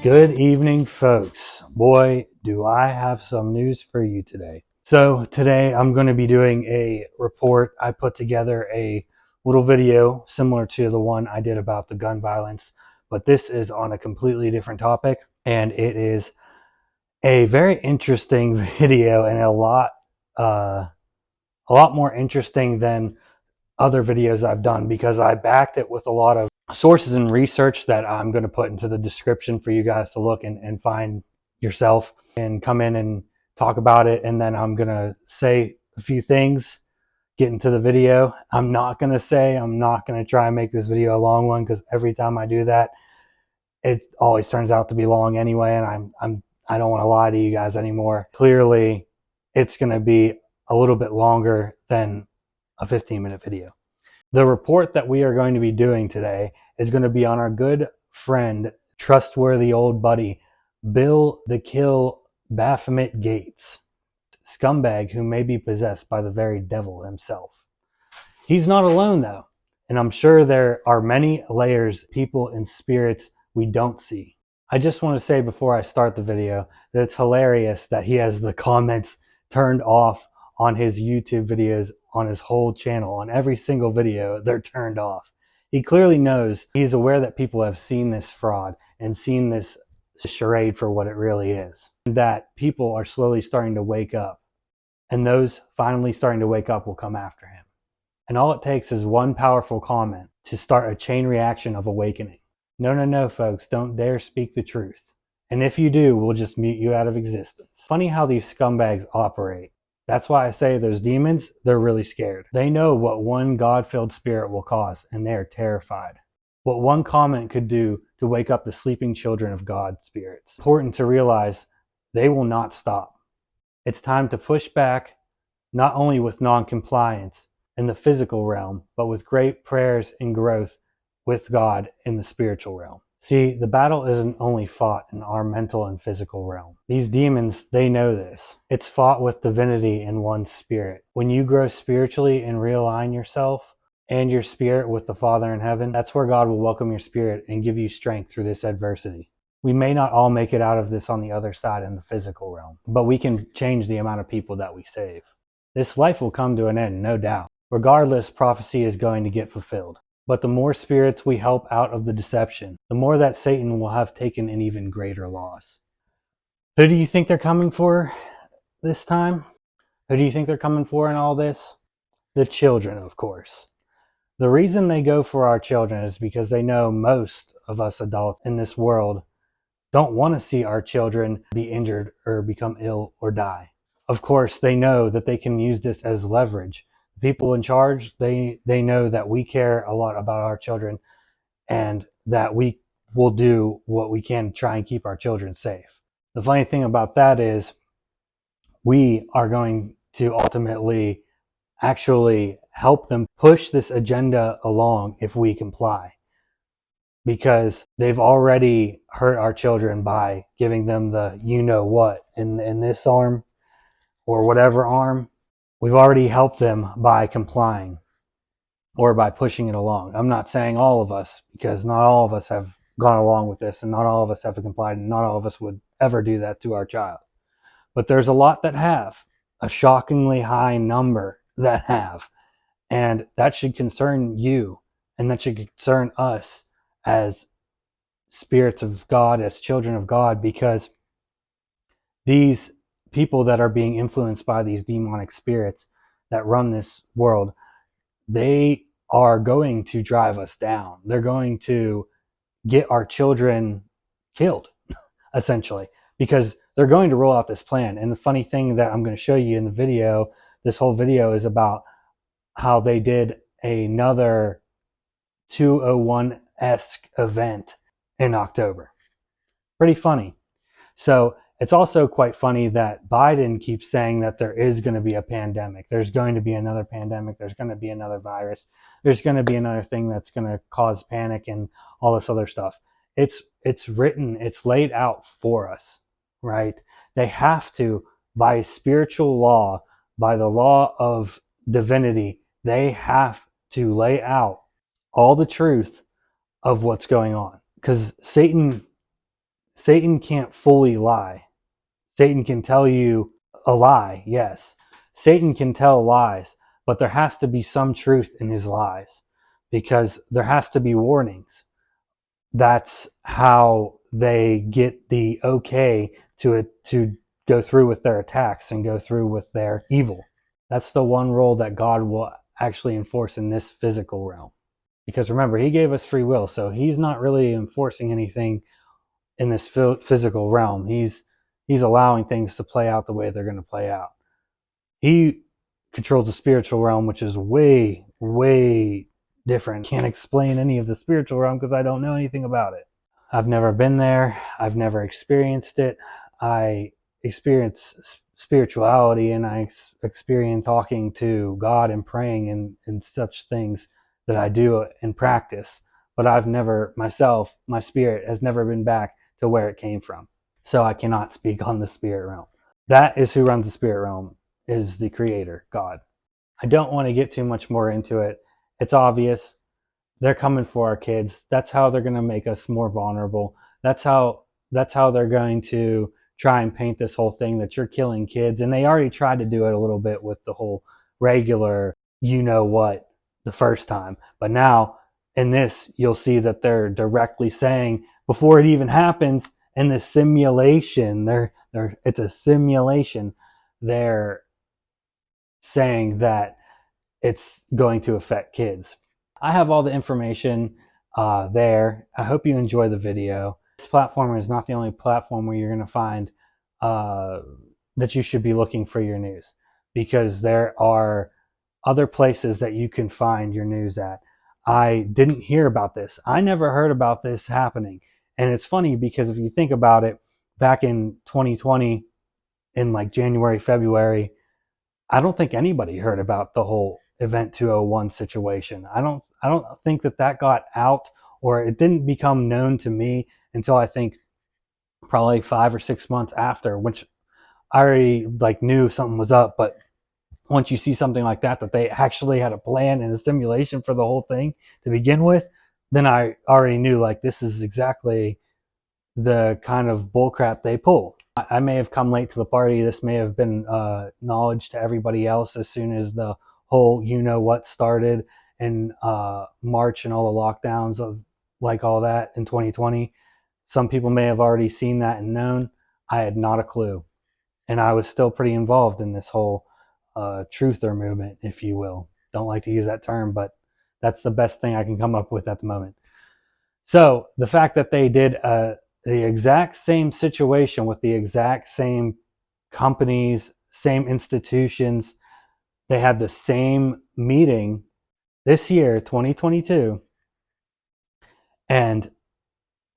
Good evening, folks. Boy, do I have some news for you today. So today I'm going to be doing a report. I put together a little video similar to the one I did about the gun violence, but this is on a completely different topic, and it is a very interesting video and a lot more interesting than other videos I've done because I backed it with a lot of sources and research that I'm going to put into the description for you guys to look and find yourself and come in and talk about it. And then I'm going to say a few things, get into the video. I'm not going to try and make this video a long one because every time I do that, it always turns out to be long anyway. And I don't want to lie to you guys anymore. Clearly, it's going to be a little bit longer than a 15-minute video. The report that we are going to be doing today is going to be on our good friend, trustworthy old buddy, Bill the Kill Baphomet Gates, scumbag who may be possessed by the very devil himself. He's not alone though, and I'm sure there are many layers, people, and spirits we don't see. I just want to say before I start the video that it's hilarious that he has the comments turned off on his YouTube videos, on his whole channel, on every single video, they're turned off. He clearly knows, he's aware that people have seen this fraud and seen this charade for what it really is. And that people are slowly starting to wake up. And those finally starting to wake up will come after him. And all it takes is one powerful comment to start a chain reaction of awakening. No, folks, don't dare speak the truth. And if you do, we'll just mute you out of existence. Funny how these scumbags operate. That's why I say those demons, they're really scared. They know what one God-filled spirit will cause, and they are terrified. What one comment could do to wake up the sleeping children of God spirits. It's important to realize they will not stop. It's time to push back, not only with non-compliance in the physical realm, but with great prayers and growth with God in the spiritual realm. See, the battle isn't only fought in our mental and physical realm. These demons, they know this. It's fought with divinity in one spirit. When you grow spiritually and realign yourself and your spirit with the Father in heaven, that's where God will welcome your spirit and give you strength through this adversity. We may not all make it out of this on the other side in the physical realm, but we can change the amount of people that we save. This life will come to an end, no doubt. Regardless, prophecy is going to get fulfilled. But the more spirits we help out of the deception, the more that Satan will have taken an even greater loss. Who do you think they're coming for this time? Who do you think they're coming for in all this? The children, of course. The reason they go for our children is because they know most of us adults in this world don't want to see our children be injured or become ill or die. Of course, they know that they can use this as leverage. People in charge, they know that we care a lot about our children and that we will do what we can to try and keep our children safe. The funny thing about that is we are going to ultimately actually help them push this agenda along if we comply, because they've already hurt our children by giving them the you know what in this arm or whatever arm. We've already helped them by complying or by pushing it along. I'm not saying all of us, because not all of us have gone along with this and not all of us have complied and not all of us would ever do that to our child. But there's a lot that have, a shockingly high number that have. And that should concern you, and that should concern us as spirits of God, as children of God, because these people that are being influenced by these demonic spirits that run this world, they are going to drive us down. They're going to get our children killed, essentially, because they're going to roll out this plan. And the funny thing that I'm going to show you in the video, this whole video is about how they did another 201-esque event in October. Pretty funny. So it's also quite funny that Biden keeps saying that there is going to be a pandemic. There's going to be another pandemic. There's going to be another virus. There's going to be another thing that's going to cause panic and all this other stuff. It's written, it's laid out for us, right? They have to, by spiritual law, by the law of divinity, they have to lay out all the truth of what's going on. Because Satan Satan can't fully lie. Satan can tell you a lie, yes. Satan can tell lies, but there has to be some truth in his lies because there has to be warnings. That's how they get the okay to go through with their attacks and go through with their evil. That's the one rule that God will actually enforce in this physical realm. Because remember, he gave us free will, so he's not really enforcing anything in this physical realm. He's allowing things to play out the way they're going to play out. He controls the spiritual realm, which is way, way different. Can't explain any of the spiritual realm because I don't know anything about it. I've never been there. I've never experienced it. I experience spirituality and I experience talking to God and praying and such things that I do in practice. But I've never, myself, my spirit has never been back to where it came from. So I cannot speak on the spirit realm. That is who runs the spirit realm, is the creator, God. I don't want to get too much more into it. It's obvious. They're coming for our kids. That's how they're going to make us more vulnerable. That's how they're going to try and paint this whole thing that you're killing kids. And they already tried to do it a little bit with the whole regular you know what the first time. But now in this, you'll see that they're directly saying before it even happens in the simulation, it's a simulation. They're saying that it's going to affect kids. I have all the information there. I hope you enjoy the video. This platform is not the only platform where you're going to find that you should be looking for your news, because there are other places that you can find your news at. I didn't hear about this. I never heard about this happening. And it's funny because if you think about it, back in 2020, in like January, February, I don't think anybody heard about the whole Event 201 situation. I don't think that got out, or it didn't become known to me until I think probably 5 or 6 months after, which I already like knew something was up. But once you see something like that they actually had a plan and a simulation for the whole thing to begin with, then I already knew like this is exactly the kind of bullcrap they pull. I may have come late to the party. This may have been knowledge to everybody else as soon as the whole you know what started in March and all the lockdowns of like all that in 2020. Some people may have already seen that and known. I had not a clue. And I was still pretty involved in this whole truther movement, if you will. Don't like to use that term, but that's the best thing I can come up with at the moment. So the fact that they did the exact same situation with the exact same companies, same institutions, they had the same meeting this year, 2022, and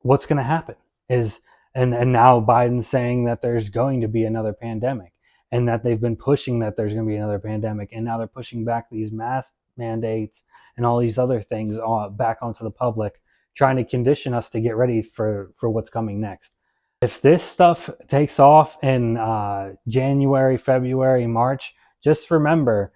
what's going to happen is, and now Biden's saying that there's going to be another pandemic, and that they've been pushing that there's going to be another pandemic, and now they're pushing back these mask mandates and all these other things back onto the public, trying to condition us to get ready for what's coming next. If this stuff takes off in January, February, March, just remember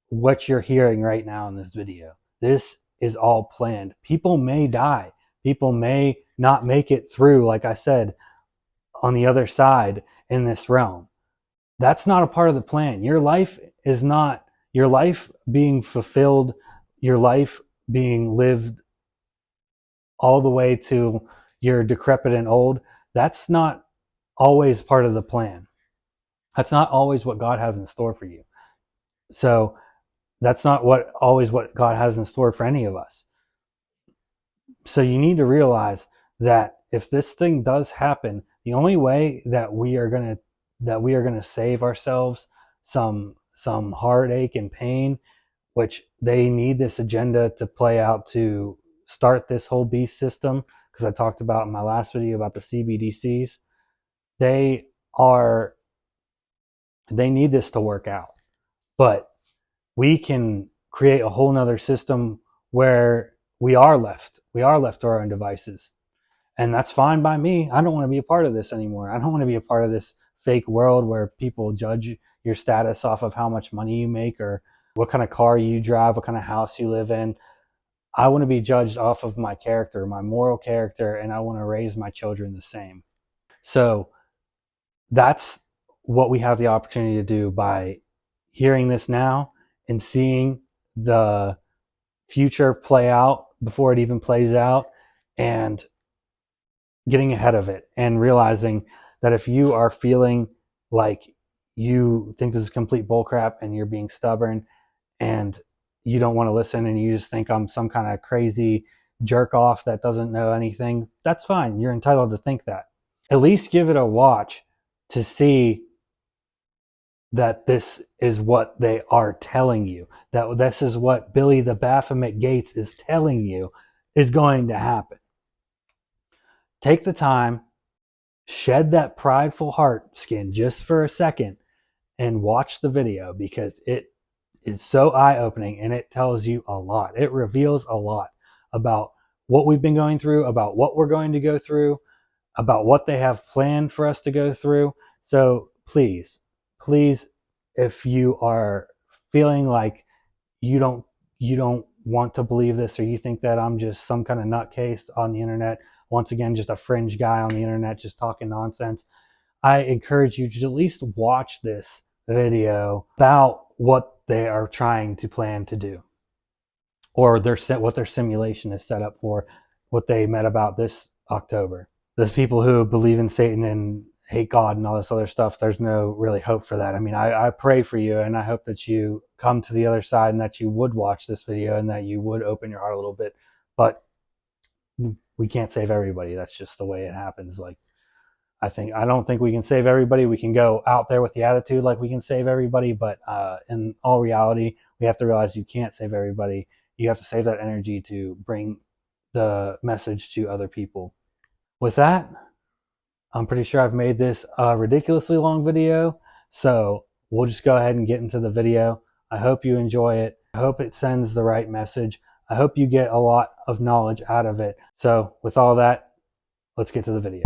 what you're hearing right now in this video. This is all planned. People may die. People may not make it through, like I said, on the other side in this realm. That's not a part of the plan. Your life is not, your life being fulfilled, your life being lived all the way to you're decrepit and old. That's not always part of the plan. That's not always what God has in store for you. So that's not always what God has in store for any of us. So you need to realize that if this thing does happen, the only way that we are going to save ourselves some heartache and pain, which they need this agenda to play out to start this whole beast system, because I talked about in my last video about the CBDCs. They need this to work out. But we can create a whole nother system where we are left to our own devices. And that's fine by me. I don't want to be a part of this anymore. I don't want to be a part of this fake world where people judge your status off of how much money you make or what kind of car you drive, what kind of house you live in. I want to be judged off of my character, my moral character, and I want to raise my children the same. So that's what we have the opportunity to do by hearing this now and seeing the future play out before it even plays out, and getting ahead of it and realizing that if you are feeling like you think this is complete bullcrap and you're being stubborn and you don't want to listen and you just think I'm some kind of crazy jerk off that doesn't know anything, that's fine. You're entitled to think that. At least give it a watch to see that this is what they are telling you, that this is what Billy the Baphomet Gates is telling you is going to happen. Take the time, shed that prideful heart skin just for a second, and watch the video, because it is so eye-opening and it tells you a lot. It reveals a lot about what we've been going through, about what we're going to go through, about what they have planned for us to go through. So please, if you are feeling like you don't want to believe this, or you think that I'm just some kind of nutcase on the internet, once again, just a fringe guy on the internet just talking nonsense, I encourage you to at least watch this video about what they are trying to plan to do, or what their simulation is set up for, what they met about this October. Those people who believe in Satan and hate God and all this other stuff, there's no really hope for that. I mean, I pray for you, and I hope that you come to the other side and that you would watch this video and that you would open your heart a little bit. But we can't save everybody. That's just the way it happens. Like, I don't think we can save everybody. We can go out there with the attitude like we can save everybody, but in all reality, we have to realize you can't save everybody. You have to save that energy to bring the message to other people. With that, I'm pretty sure I've made this a ridiculously long video, so we'll just go ahead and get into the video. I hope you enjoy it. I hope it sends the right message. I hope you get a lot of knowledge out of it. So with all that, let's get to the video.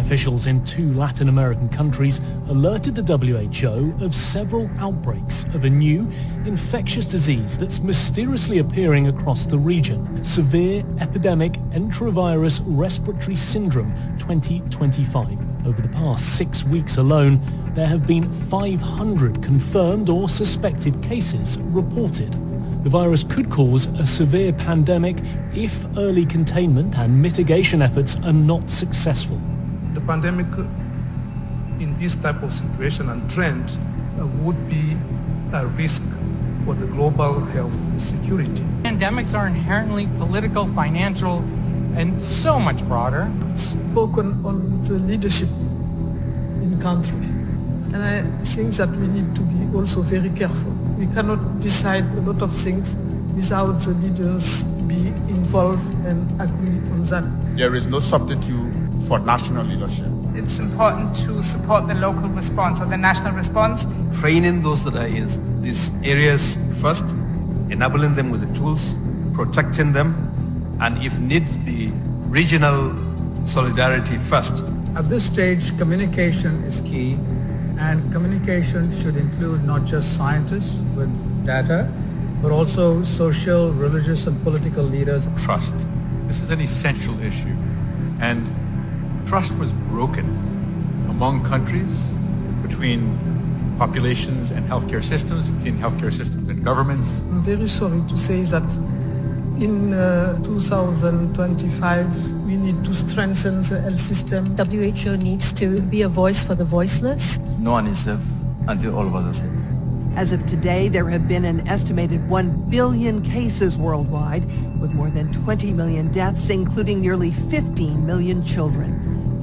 Officials in 2 Latin American countries alerted the WHO of several outbreaks of a new infectious disease that's mysteriously appearing across the region. Severe Epidemic Enterovirus Respiratory Syndrome 2025. Over the past 6 weeks alone, there have been 500 confirmed or suspected cases reported. The virus could cause a severe pandemic if early containment and mitigation efforts are not successful. The pandemic in this type of situation and trend would be a risk for the global health security. Pandemics are inherently political, financial, and so much broader. Spoken on the leadership in country. And I think that we need to be also very careful. We cannot decide a lot of things without the leaders be involved and agree on that. There is no substitute for national leadership. It's important to support the local response or the national response. Training those that are in these areas first, enabling them with the tools, protecting them, and if needs be, regional solidarity first. At this stage, communication is key, and communication should include not just scientists with data, but also social, religious, and political leaders. Trust. This is an essential issue, and trust was broken among countries, between populations and healthcare systems, between healthcare systems and governments. I'm very sorry to say that in 2025, we need to strengthen the health system. WHO needs to be a voice for the voiceless. No one is safe until all of us are safe. As of today, there have been an estimated 1 billion cases worldwide, with more than 20 million deaths, including nearly 15 million children.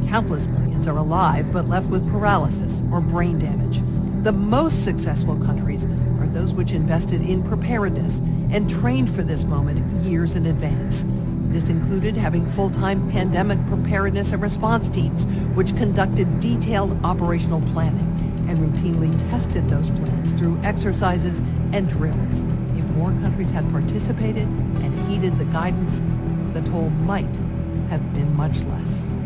Countless millions are alive but left with paralysis or brain damage. The most successful countries are those which invested in preparedness and trained for this moment years in advance. This included having full-time pandemic preparedness and response teams, which conducted detailed operational planning and routinely tested those plans through exercises and drills. If more countries had participated and heeded the guidance, the toll might have been much less.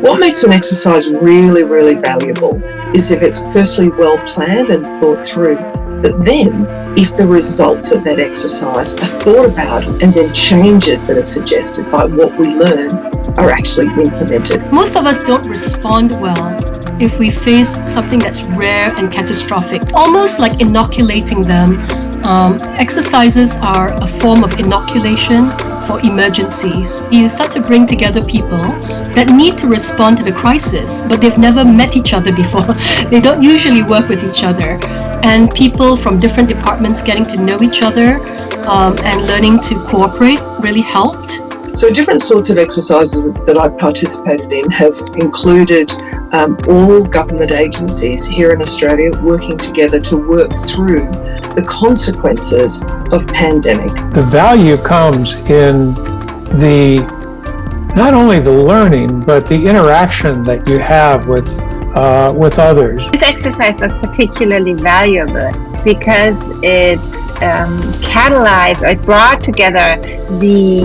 What makes an exercise really, really valuable is if it's firstly well planned and thought through, but then if the results of that exercise are thought about and then changes that are suggested by what we learn are actually implemented. Most of us don't respond well if we face something that's rare and catastrophic, almost like inoculating them. Exercises are a form of inoculation for emergencies. You start to bring together people that need to respond to the crisis, but they've never met each other before. They don't usually work with each other. And people from different departments getting to know each other and learning to cooperate really helped. So different sorts of exercises that I've participated in have included all government agencies here in Australia working together to work through the consequences of pandemic. The value comes in not only the learning, but the interaction that you have with others. This exercise was particularly valuable because it catalyzed, or it brought together the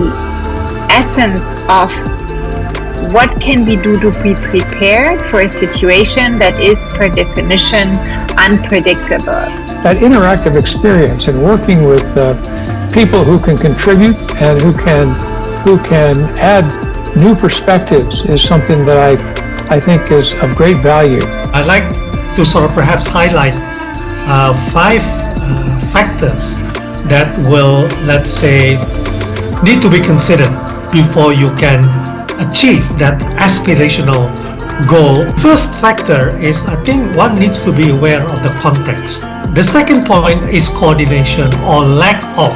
essence of what can we do to be prepared for a situation that is per definition unpredictable. That interactive experience and working with people who can contribute and who can add new perspectives is something that I think is of great value. I'd like to sort of perhaps highlight 5 factors that will, let's say, need to be considered before you can achieve that aspirational goal. First factor is, I think one needs to be aware of the context. The second point is coordination or lack of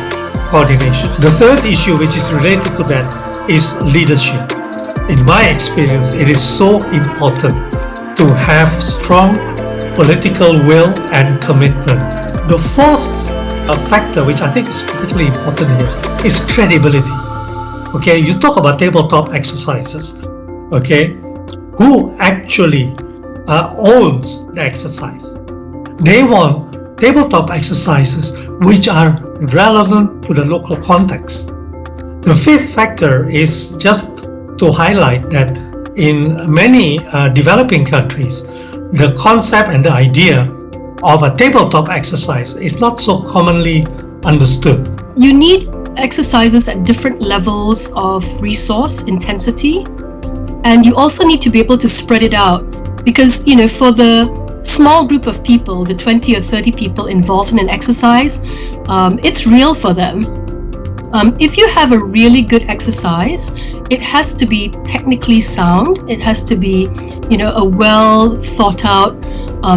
coordination. The third issue, which is related to that, is leadership. In my experience, it is so important to have strong political will and commitment. The fourth factor, which I think is particularly important here, is credibility. Okay, you talk about tabletop exercises. Okay, who actually owns the exercise? They want tabletop exercises which are relevant to the local context. The fifth factor is just to highlight that in many developing countries, the concept and the idea of a tabletop exercise is not so commonly understood. You need exercises at different levels of resource intensity, and you also need to be able to spread it out, because for the small group of people, the 20 or 30 people involved in an exercise, it's real for them. If you have a really good exercise, it has to be technically sound. It has to be a well thought out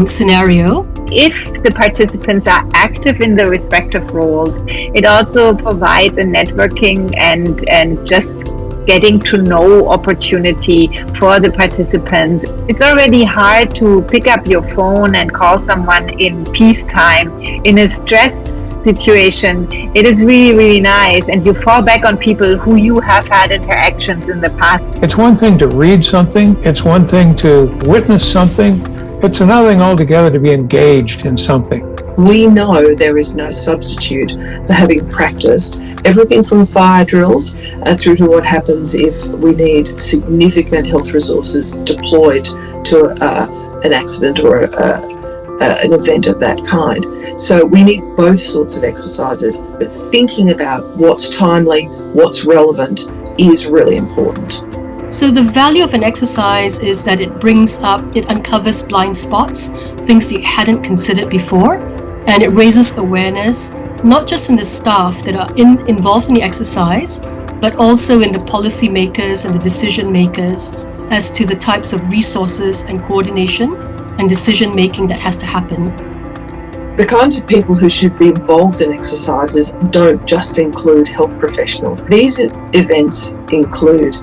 scenario. If the participants are active in their respective roles, it also provides a networking and just getting to know opportunity for the participants. It's already hard to pick up your phone and call someone in peacetime. In a stress situation, it is really, really nice, and you fall back on people who you have had interactions in the past. It's one thing to read something, it's one thing to witness something, it's another thing altogether to be engaged in something. We know there is no substitute for having practiced everything from fire drills through to what happens if we need significant health resources deployed to an accident or an event of that kind. So we need both sorts of exercises, but thinking about what's timely, what's relevant is really important. So the value of an exercise is that it uncovers blind spots, things that you hadn't considered before, and it raises awareness, not just in the staff that are involved in the exercise, but also in the policymakers and the decision makers as to the types of resources and coordination and decision making that has to happen. The kinds of people who should be involved in exercises don't just include health professionals. These events include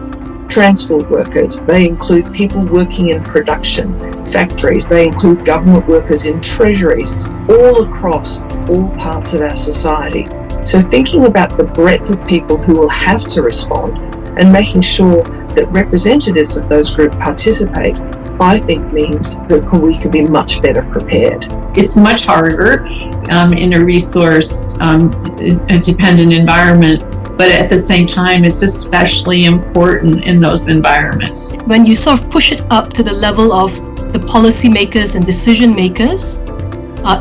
transport workers, they include people working in production, factories, they include government workers in treasuries, all across all parts of our society. So thinking about the breadth of people who will have to respond and making sure that representatives of those groups participate, I think means that we can be much better prepared. It's much harder in a resource-dependent environment, but at the same time, it's especially important in those environments. When you sort of push it up to the level of the policymakers and decision makers,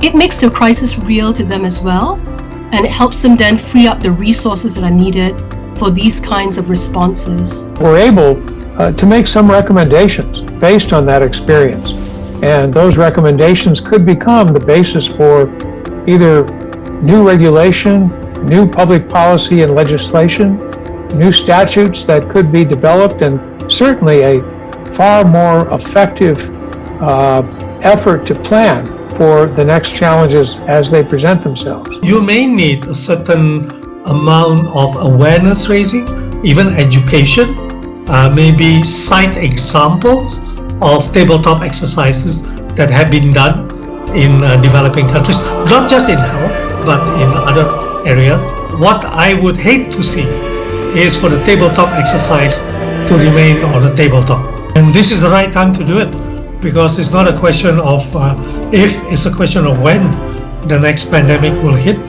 it makes the crisis real to them as well, and it helps them then free up the resources that are needed for these kinds of responses. We're able to make some recommendations based on that experience. And those recommendations could become the basis for either new regulation, new public policy and legislation, new statutes that could be developed, and certainly a far more effective effort to plan for the next challenges as they present themselves. You may need a certain amount of awareness raising, even education, maybe cite examples of tabletop exercises that have been done in developing countries, not just in health, but in other areas. What I would hate to see is for the tabletop exercise to remain on the tabletop. And this is the right time to do it, because it's not a question of if, it's a question of when the next pandemic will hit.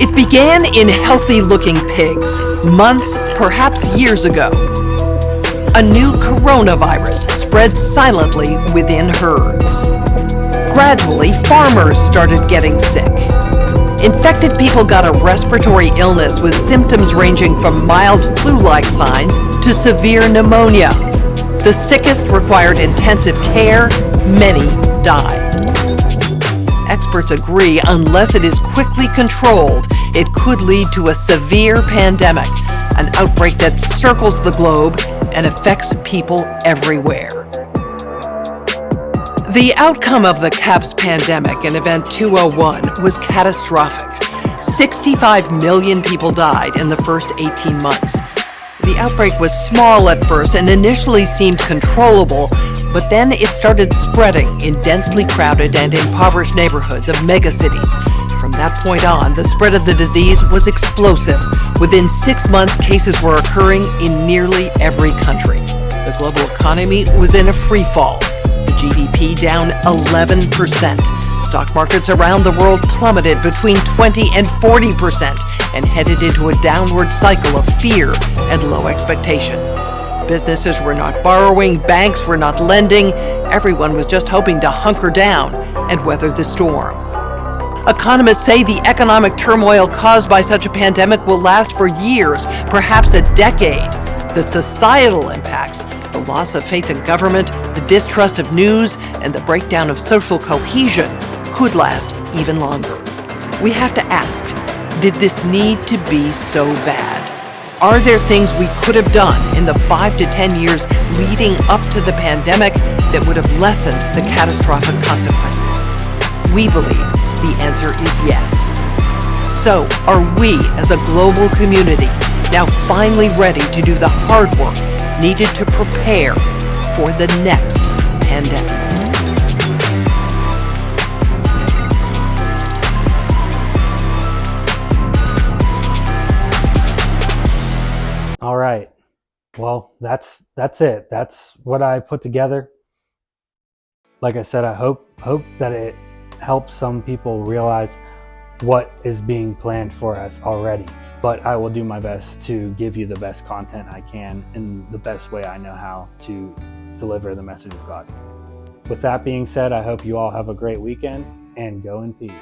It began in healthy-looking pigs, months, perhaps years ago. A new coronavirus spread silently within herds. Gradually, farmers started getting sick. Infected people got a respiratory illness with symptoms ranging from mild flu-like signs to severe pneumonia. The sickest required intensive care. Many died. Experts agree unless it is quickly controlled, it could lead to a severe pandemic, an outbreak that circles the globe and affects people everywhere. The outcome of the CAPS pandemic in Event 201 was catastrophic. 65 million people died in the first 18 months. The outbreak was small at first and initially seemed controllable, but then it started spreading in densely crowded and impoverished neighborhoods of megacities. From that point on, the spread of the disease was explosive. Within 6 months, cases were occurring in nearly every country. The global economy was in a free fall. The GDP down 11%. Stock markets around the world plummeted between 20 and 40% and headed into a downward cycle of fear and low expectation. Businesses were not borrowing, banks were not lending. Everyone was just hoping to hunker down and weather the storm. Economists say the economic turmoil caused by such a pandemic will last for years, perhaps a decade. The societal impacts, the loss of faith in government, the distrust of news, and the breakdown of social cohesion could last even longer. We have to ask, did this need to be so bad? Are there things we could have done in the 5 to 10 years leading up to the pandemic that would have lessened the catastrophic consequences? We believe the answer is yes. So, are we as a global community now finally ready to do the hard work needed to prepare for the next pandemic? All right. Well, that's it. That's what I put together. Like I said, I hope that it helps some people realize what is being planned for us already. But I will do my best to give you the best content I can in the best way I know how to deliver the message of God. With that being said, I hope you all have a great weekend and go in peace.